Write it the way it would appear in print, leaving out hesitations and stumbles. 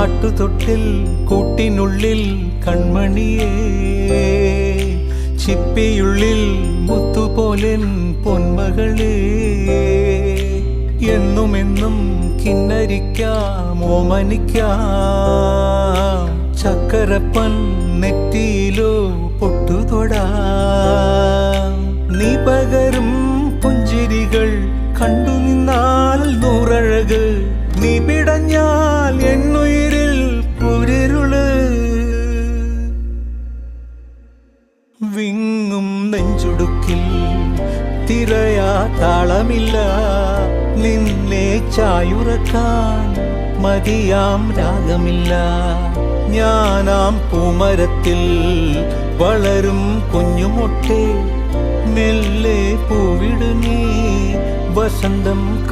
ആട്ടുതൊട്ടിൽ കൂട്ടിനുള്ളിൽ കൺമണിയേ, ചിപ്പിയുള്ളിൽ മുത്തുപോലെൻ പൊന്മകളേ, എന്നുമെന്നും കിന്നരിക്കാം ഓമനിക്കാം, ചക്കരപ്പൻ നെറ്റിയിലോ പൊട്ടുതൊടാം. നീ പകരും പുഞ്ചിരികൾ കണ്ടു നിന്നാൽ നൂറഴക്, നീ പിടഞ്ഞാൽ എന്നുയിരിൽ കുരിരുള്. വിങ്ങും നെഞ്ചുടുക്കിൽ തിരയാ താളമില്ല, നിന്നെ ചായുറക്കാൻ മതിയാം രാഗമില്ല. ഞാനാം പൂമരത്തിൽ വളരും കുഞ്ഞുമൊട്ടെ, മെല്ലെ പൂവിടു നീ വസന്തം